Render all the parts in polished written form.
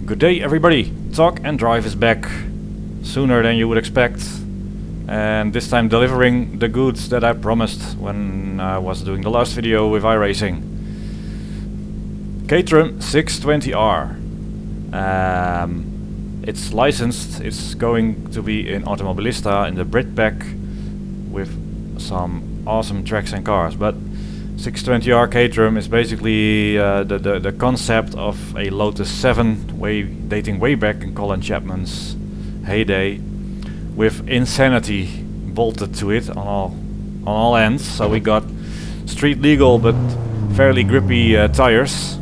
Good day everybody, Talk and Drive is back sooner than you would expect, and this time delivering the goods that I promised when I was doing the last video with iRacing. Caterham 620R. It's licensed, it's going to be in Automobilista in the Brit pack with some awesome tracks and cars, but 620R Caterham is basically the concept of a Lotus 7 dating way back in Colin Chapman's heyday, with insanity bolted to it on all ends. So we got street legal but fairly grippy tires,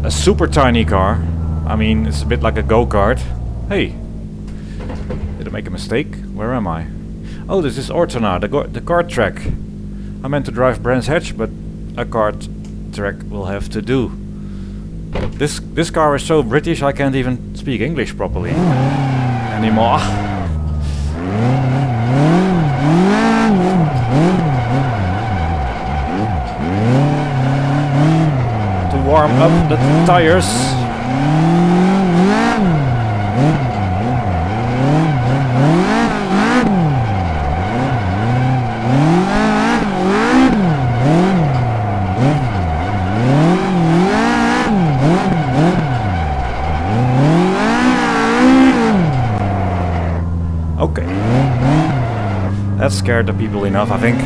a super tiny car. I mean, it's a bit like a go-kart. Hey, did I make a mistake? Where am I? Oh, this is Ortona, the kart track. I meant to drive Brands Hatch, but a kart track will have to do. This car is so British I can't even speak English properly anymore. To warm up the tires. Okay, that scared the people enough, I think.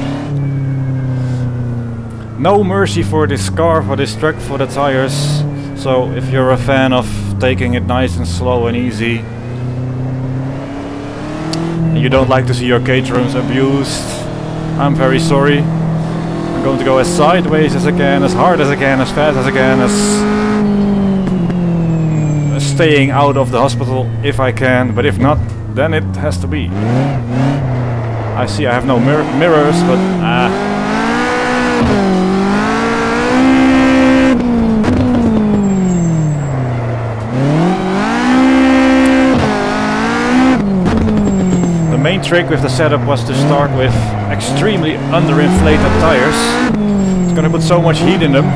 No mercy for this car, for this truck, for the tires. So if you're a fan of taking it nice and slow and easy, and you don't like to see your Caterhams abused, I'm very sorry. I'm going to go as sideways as I can, as hard as I can, as fast as I can, as staying out of the hospital if I can, but if not, then it has to be. I see I have no mirrors, but the main trick with the setup was to start with extremely underinflated tires. It's gonna put so much heat in them.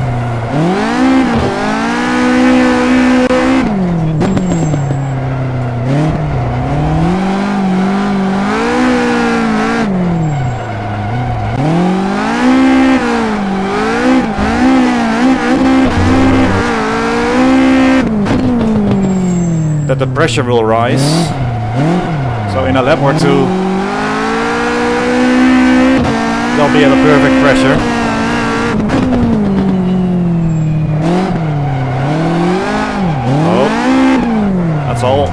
That the pressure will rise. So in a lap or two they'll be at a perfect pressure. Oh, that's all.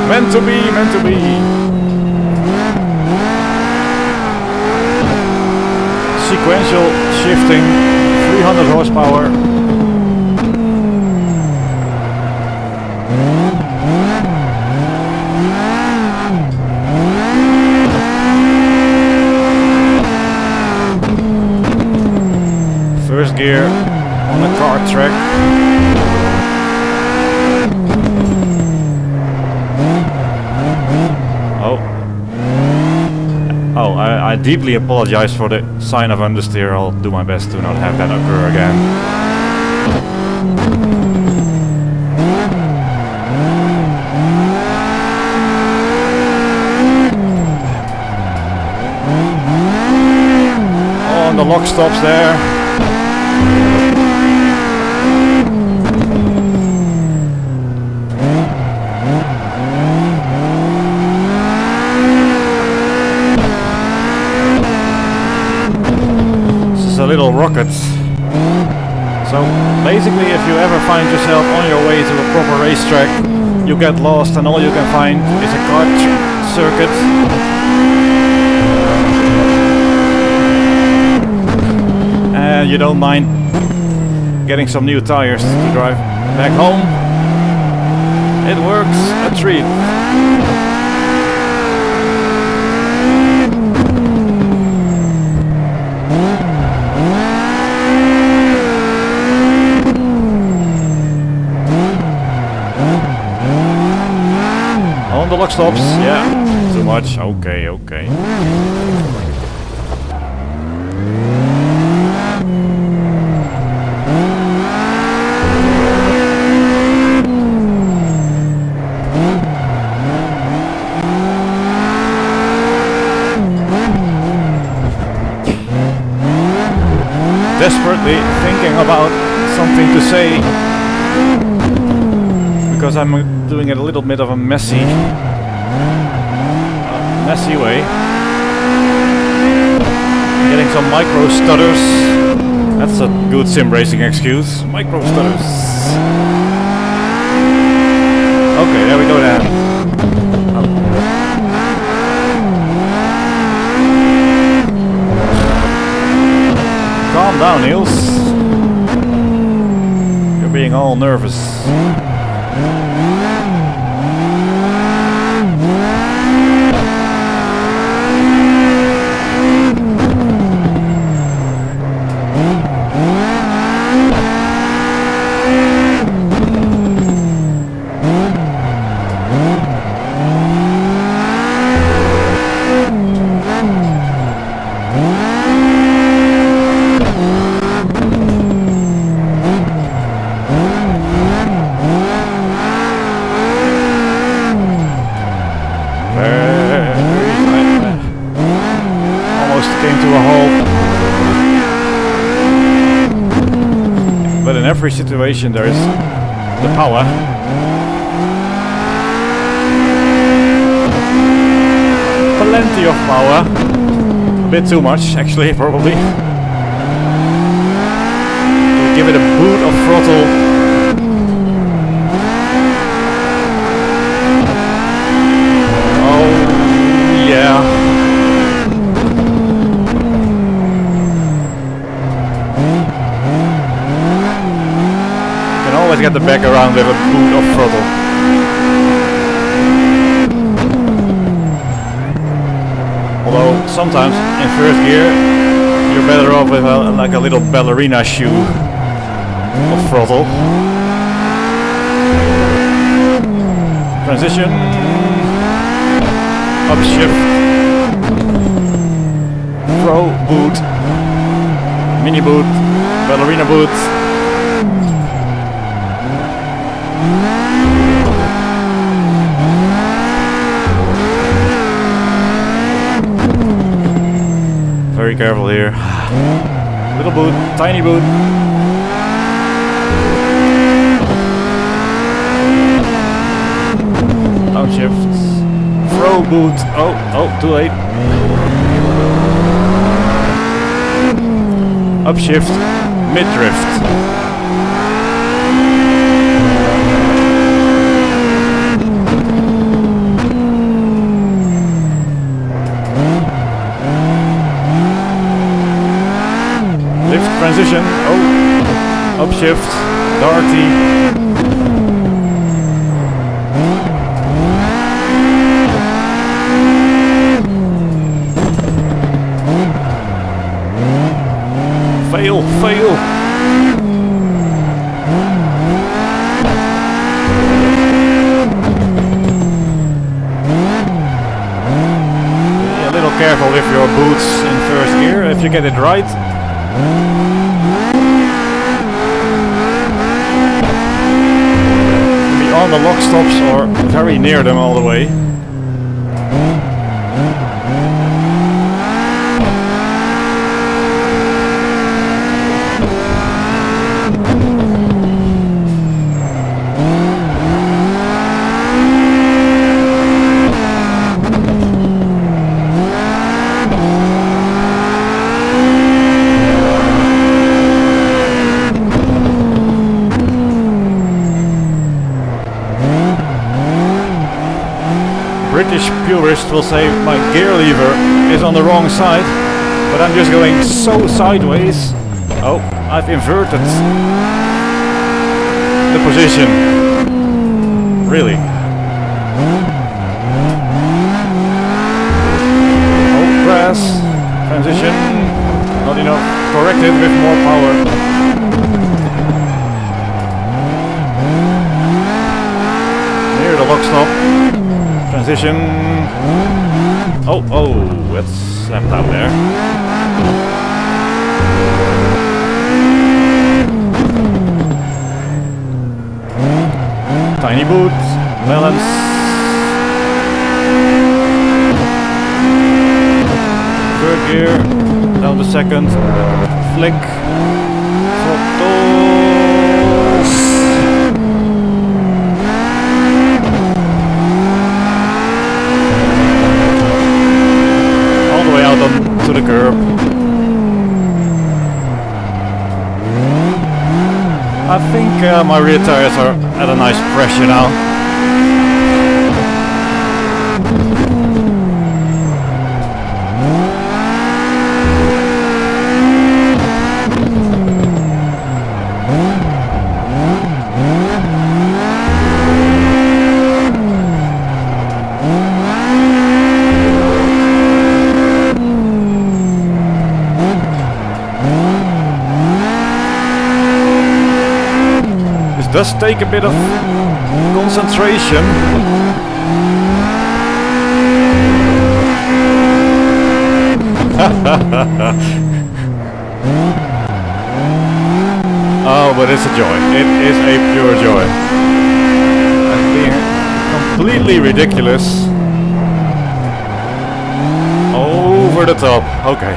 Meant to be, meant to be. Sequential shifting, 300 horsepower. First gear on a kart track. Oh, I deeply apologize for the sign of understeer. I'll do my best to not have that occur again. Oh, and the lock stops there. A little rocket. So basically, if you ever find yourself on your way to a proper racetrack, you get lost and all you can find is a kart circuit. And you don't mind getting some new tires to drive back home. It works a treat. On the lock stops, yeah, too much, okay, okay. desperately thinking about something to say because I'm doing it a little bit of a messy way. Getting some micro stutters. That's a good sim racing excuse. Micro stutters. Okay, there we go then. Calm down, Niels. You're being all nervous. In every situation there is the power. Plenty of power. A bit too much actually, probably. Give it a boot of throttle. Oh yeah. Always get the back around with a boot of throttle. Although sometimes in first gear you're better off with like a little ballerina shoe of throttle. Transition, upshift, throw, boot, mini boot, ballerina boot. Very careful here. Little boot, tiny boot. Downshift. Throw boot. Oh, too late. Upshift. Mid drift. Transition, upshift, darty. Fail. Be a little careful with your boots in first gear if you get it right. On the lock stops or very near them all the way. British purist will say my gear lever is on the wrong side, but I'm just going so sideways. Oh, I've inverted the position. Really. Oh, press, transition, not enough, correct it with more power. Near the lock stop. Transition. Oh, that's left out there. Tiny boot, balance. Third gear, down to second. flick. Throttles. All the way out onto the curb. I think my rear tires are at a nice pressure now. Does take a bit of concentration. Oh, but it's a joy. It is a pure joy. And being completely ridiculous. Over the top. Okay.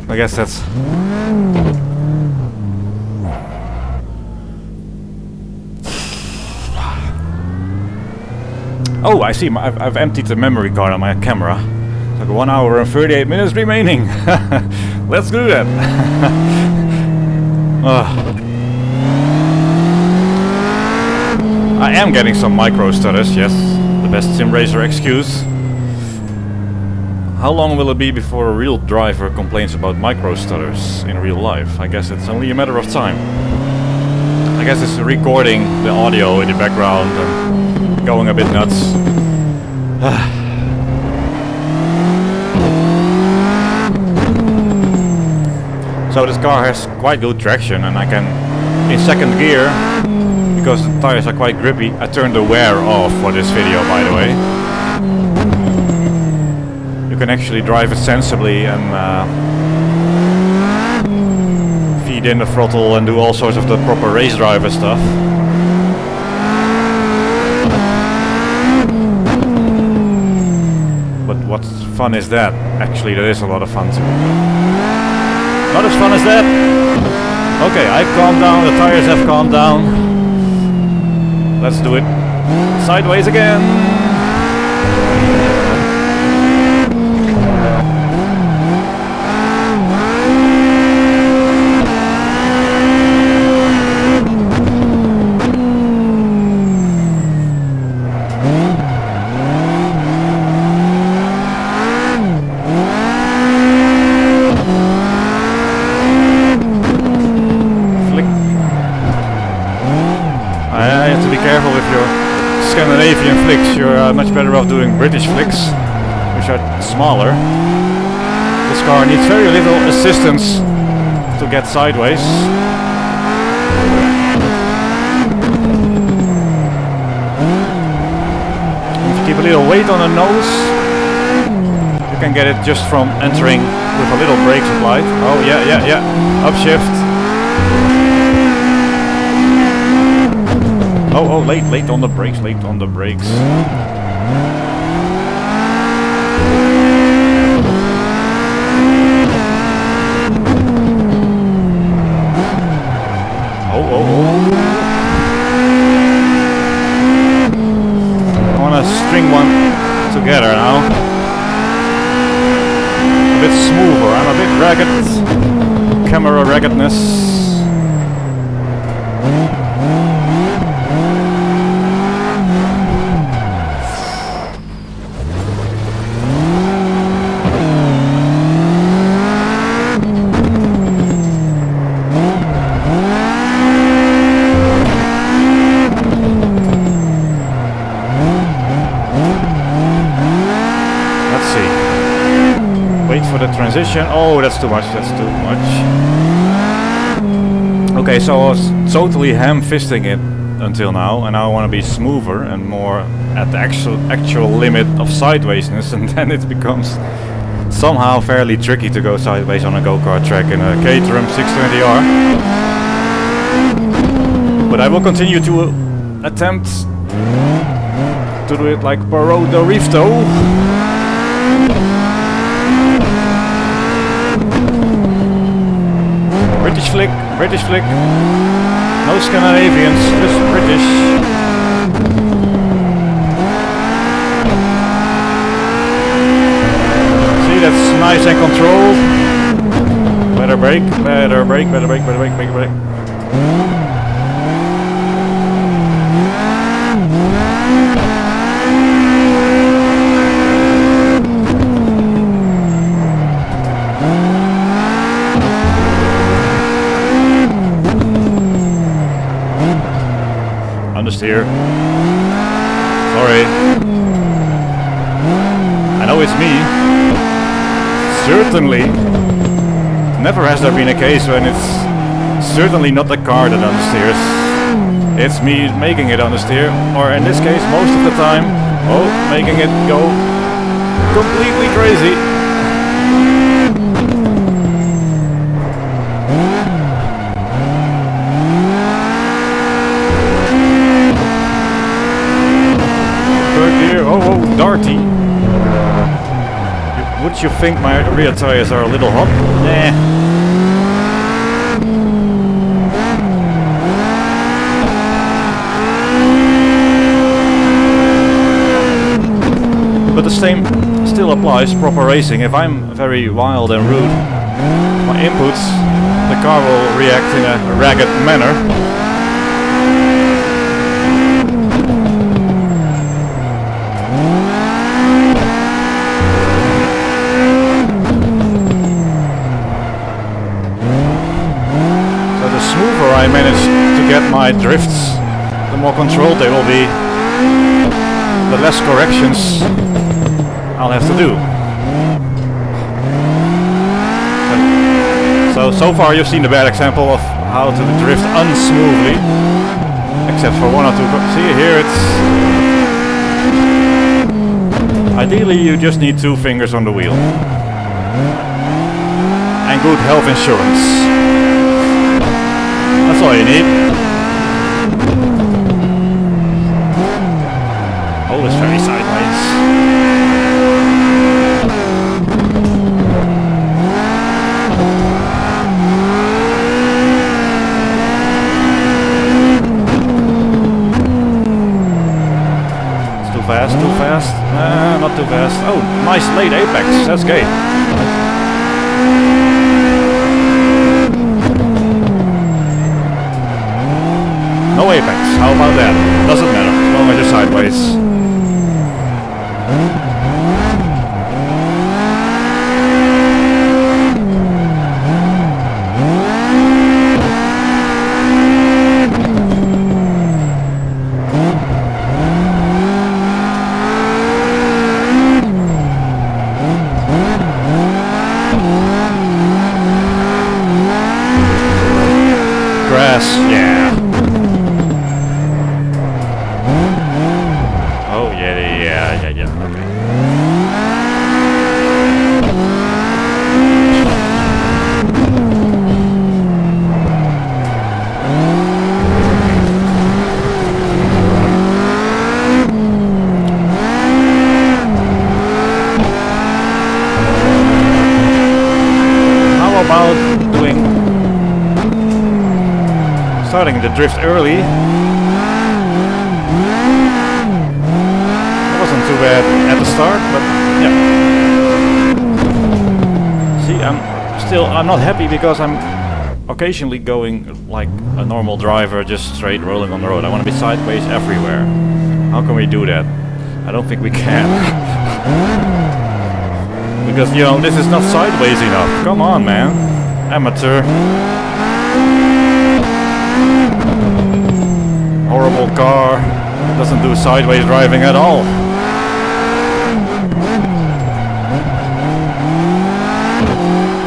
I guess that's... Oh, I see. I've emptied the memory card on my camera. Like 1 hour and 38 minutes remaining. Let's do that. I am getting some micro stutters, yes. The best sim racer excuse. How long will it be before a real driver complains about micro stutters in real life? I guess it's only a matter of time. I guess it's recording the audio in the background and going a bit nuts. So this car has quite good traction, and I can, in second gear, because the tires are quite grippy, I turned the wear off for this video, by the way. You can actually drive it sensibly and feed in the throttle and do all sorts of the proper race driver stuff. But what fun is that? Actually, that is a lot of fun too. Not as fun as that. Okay, I've calmed down, the tires have calmed down. Let's do it sideways again. Careful with your Scandinavian flicks, you're much better off doing British flicks, which are smaller. This car needs very little assistance to get sideways. If you keep a little weight on the nose, you can get it just from entering with a little brake applied. Oh yeah, upshift. Oh, late on the brakes, Oh. I wanna string one together now. A bit smoother, I'm a bit ragged. Camera raggedness. For the transition. Oh, that's too much. Okay, so I was totally ham-fisting it until now, and now I want to be smoother and more at the actual limit of sidewaysness, and then it becomes somehow fairly tricky to go sideways on a go-kart track in a Caterham 620R. But I will continue to attempt to do it like Paro de Rifto. flick, British flick. No Scandinavians, just British. See, that's nice and controlled. Better brake, better brake, better brake, better brake, better brake. Understeer. Sorry. I know it's me. Certainly. Never has there been a case when it's certainly not the car that understeers. It's me making it understeer, or in this case, most of the time, making it go completely crazy. Third gear, darty. Would you think my rear tires are a little hot? Nah. But the same still applies proper racing. If I'm very wild and rude, my inputs, the car will react in a ragged manner. I managed to get my drifts, the more controlled they will be, the less corrections I'll have to do. So far you've seen the bad example of how to drift unsmoothly, except for one or two. See here it's... Ideally you just need 2 fingers on the wheel. And good health insurance. That's all you need. Oh, it's very sideways. It's too fast, too fast. Not too fast. Oh, nice late apex. That's great. No apex, how about that? Doesn't matter, as long as you're sideways. Grass, yeah. Starting the drift early. It wasn't too bad at the start, but yeah. See, I'm not happy because I'm occasionally going like a normal driver, just straight rolling on the road. I want to be sideways everywhere. How can we do that? I don't think we can. Because, you know, this is not sideways enough. Come on, man. Amateur. Horrible car, doesn't do sideways driving at all.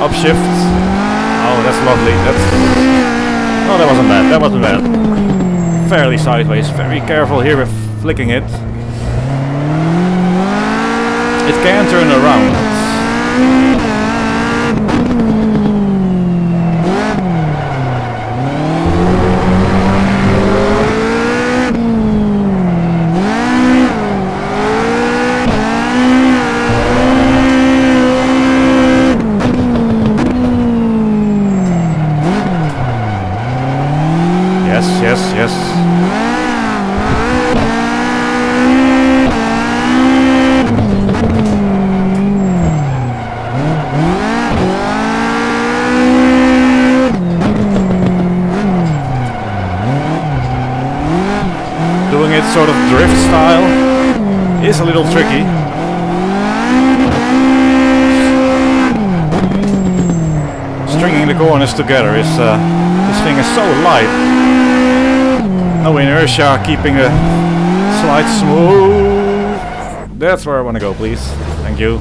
Upshift. Oh, that's lovely. Oh, that wasn't bad. That wasn't bad. Fairly sideways. Very careful here with flicking it. It can turn around. yes. Doing it sort of drift style is a little tricky. Stringing the corners together is this thing is so light. No inertia, keeping the slide smooth. That's where I want to go, please. Thank you.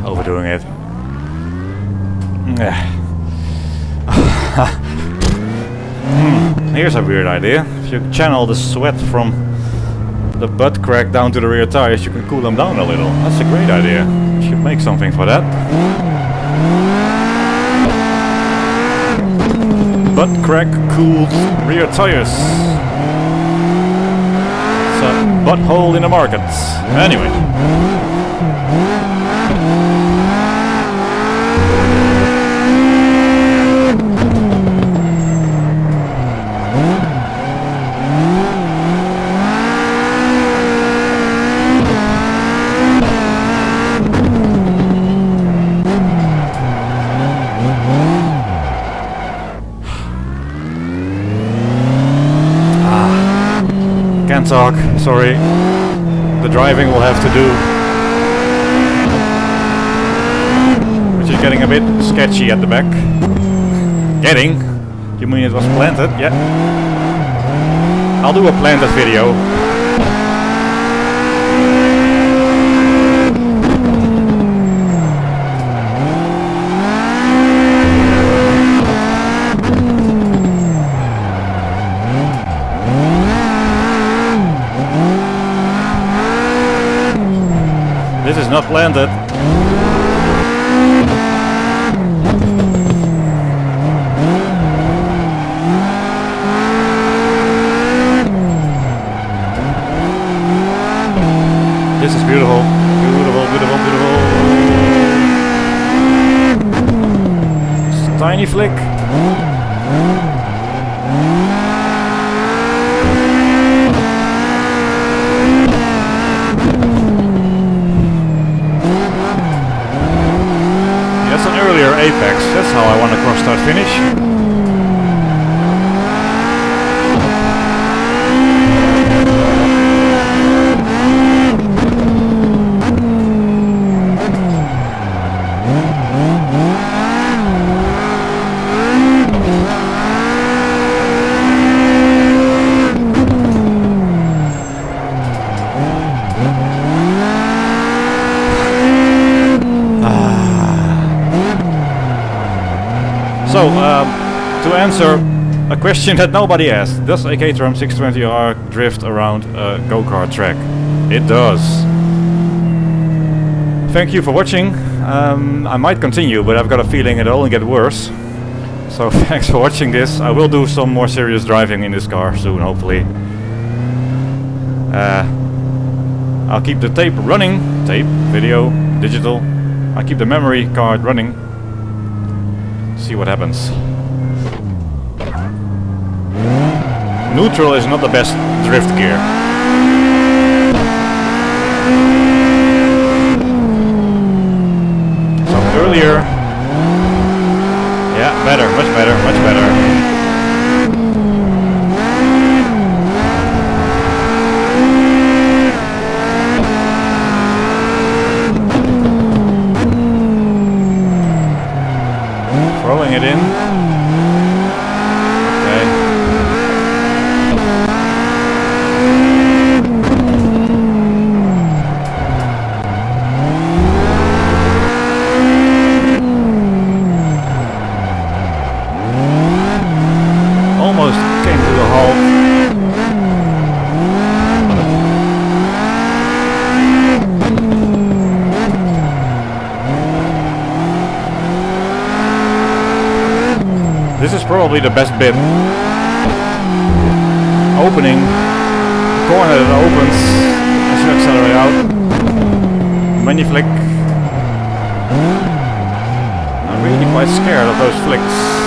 Overdoing it. Here's a weird idea. If you channel the sweat from the butt crack down to the rear tires, you can cool them down a little. That's a great idea. You should make something for that. Butt crack cooled rear tires. It's a butthole in the market. Anyway. Can't talk, sorry. The driving will have to do. Which is getting a bit sketchy at the back. Getting? You mean it was planted? Yeah. I'll do a planted video. This is not planted. This is beautiful. Beautiful, beautiful, beautiful. Just a tiny flick. Earlier apex, that's how I want to cross start finish. So, to answer a question that nobody asked, does a Caterham 620R drift around a go-kart track? It does. Thank you for watching. I might continue, but I've got a feeling it'll only get worse. So thanks for watching this. I will do some more serious driving in this car soon, hopefully. I'll keep the tape running. Tape, video, digital. I'll keep the memory card running. See what happens. Neutral is not the best drift gear. So earlier, yeah, better, much better, much better. Throwing it in. Okay. This is probably the best bit. Opening. The corner that opens as you accelerate out. When you flick. I'm really quite scared of those flicks.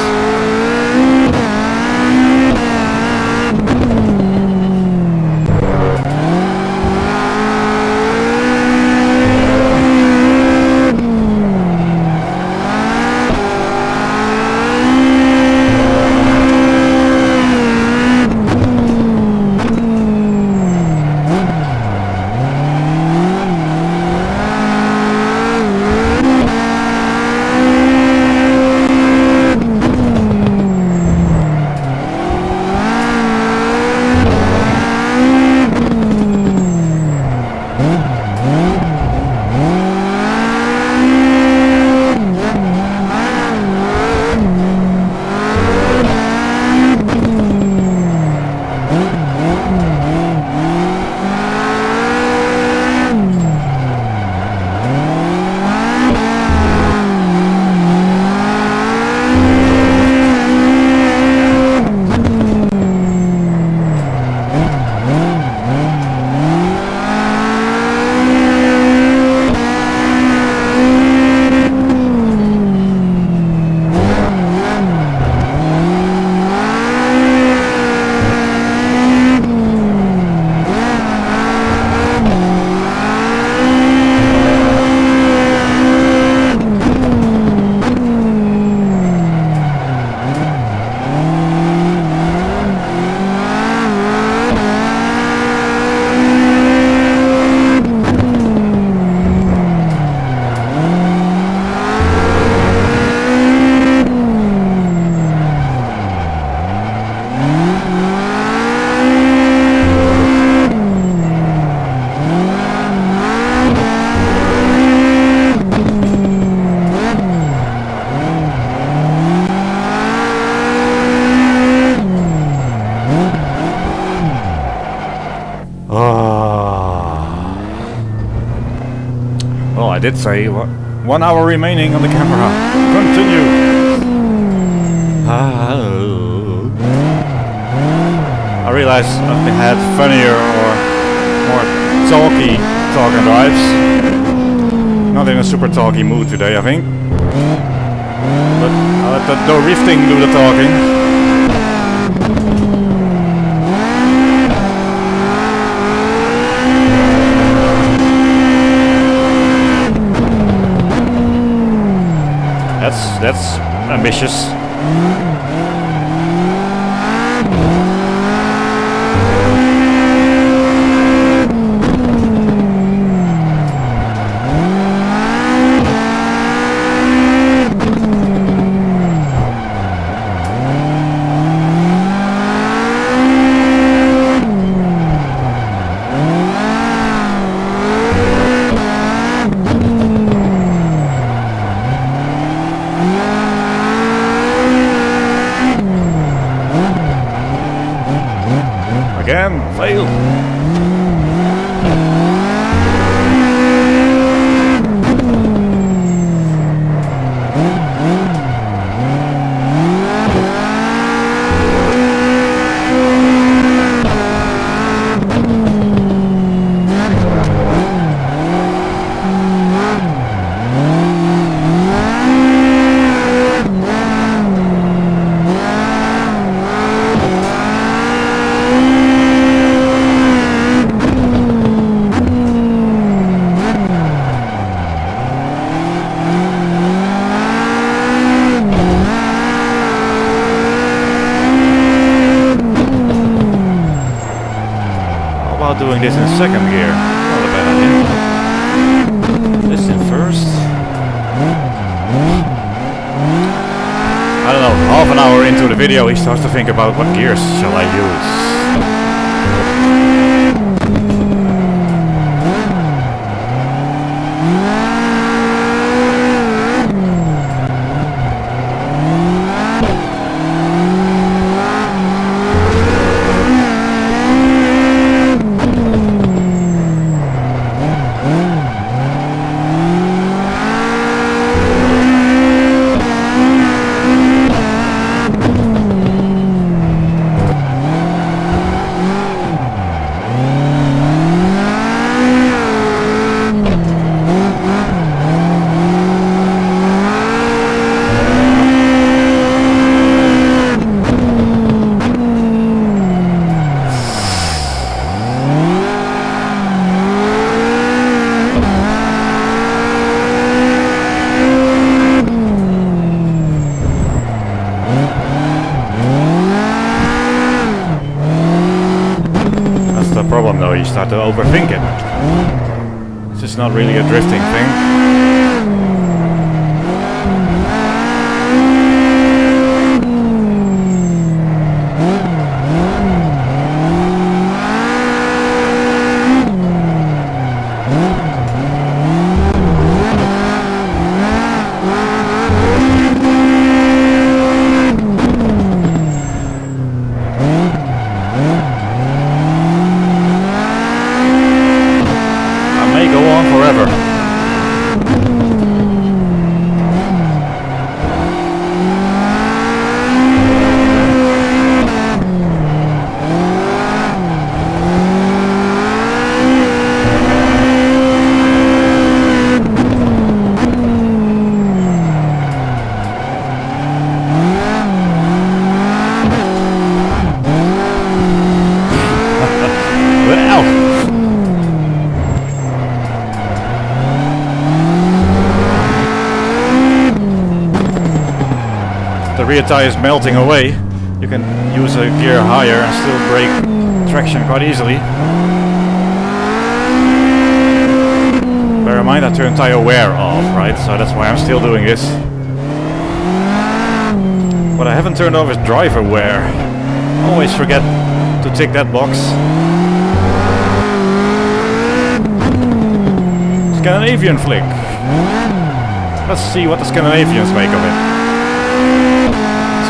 Well, I did say 1 hour remaining on the camera. Continue. I realize I've had funnier or more talky talk and drives. Not in a super talky mood today, I think. But I'll let the rifting do the talking. That's ambitious. Again, fail. Doing this in second gear. Not a bad idea. This in first. I don't know, half an hour into the video he starts to think about what gears shall I use. start to overthink it. This is not really a drifting thing. The rear tire is melting away. You can use a gear higher and still brake traction quite easily. Bear in mind I turned tire wear off, right? So that's why I'm still doing this. What I haven't turned off is driver wear. Always forget to tick that box. Scandinavian flick. Let's see what the Scandinavians make of it.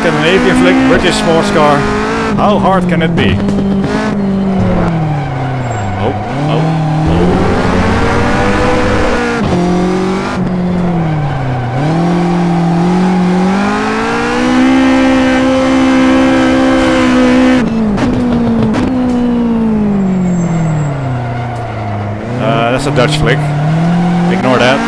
Scandinavian flick, British sports car. How hard can it be? Oh, oh, oh. That's a Dutch flick. Ignore that.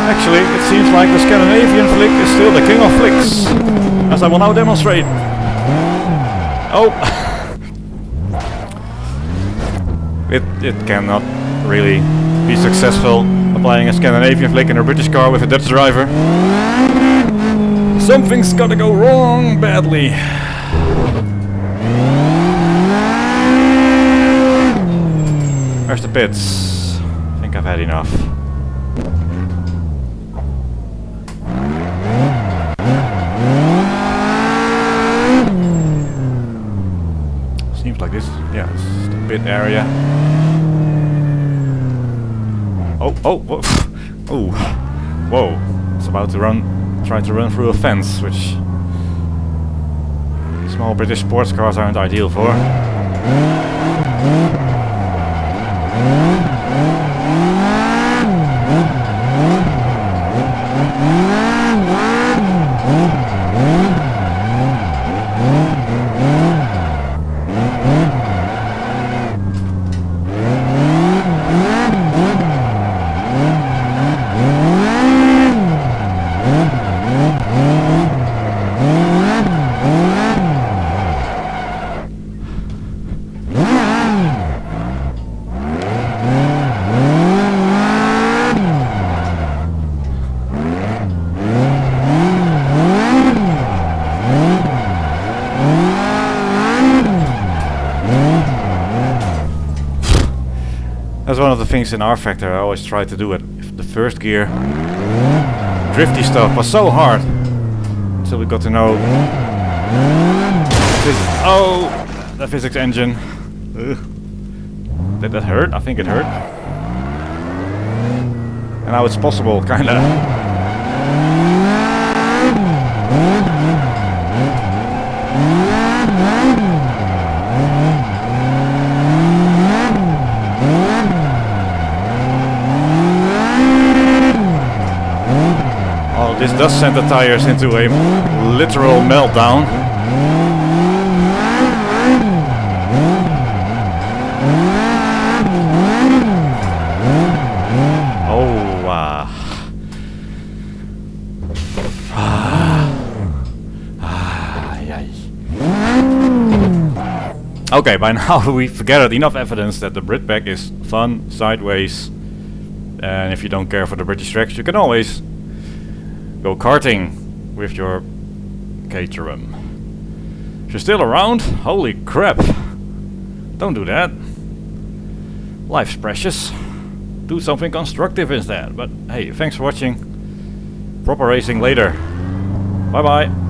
Actually, it seems like the Scandinavian flick is still the king of flicks, as I will now demonstrate. Oh! it cannot really be successful applying a Scandinavian flick in a British car with a Dutch driver. Something's gotta go wrong badly. Where's the pits? I think I've had enough. Seems like this. Yeah, this is the pit area. Oh, oh, whoa. Oh, whoa! It's about to try to run through a fence, which small British sports cars aren't ideal for. That's one of the things in R-Factor I always try to do it. The first gear, drifty stuff was so hard until we got to know the physics engine. Did that hurt? I think it hurt. And now it's possible, kinda. This does send the tires into a literal meltdown. Okay, by now we've gathered enough evidence that the Britback is fun, sideways, and if you don't care for the British tracks, you can always go karting with your Caterham. If you're still around, holy crap! Don't do that. Life's precious. Do something constructive instead. But hey, thanks for watching. Proper racing later. Bye bye.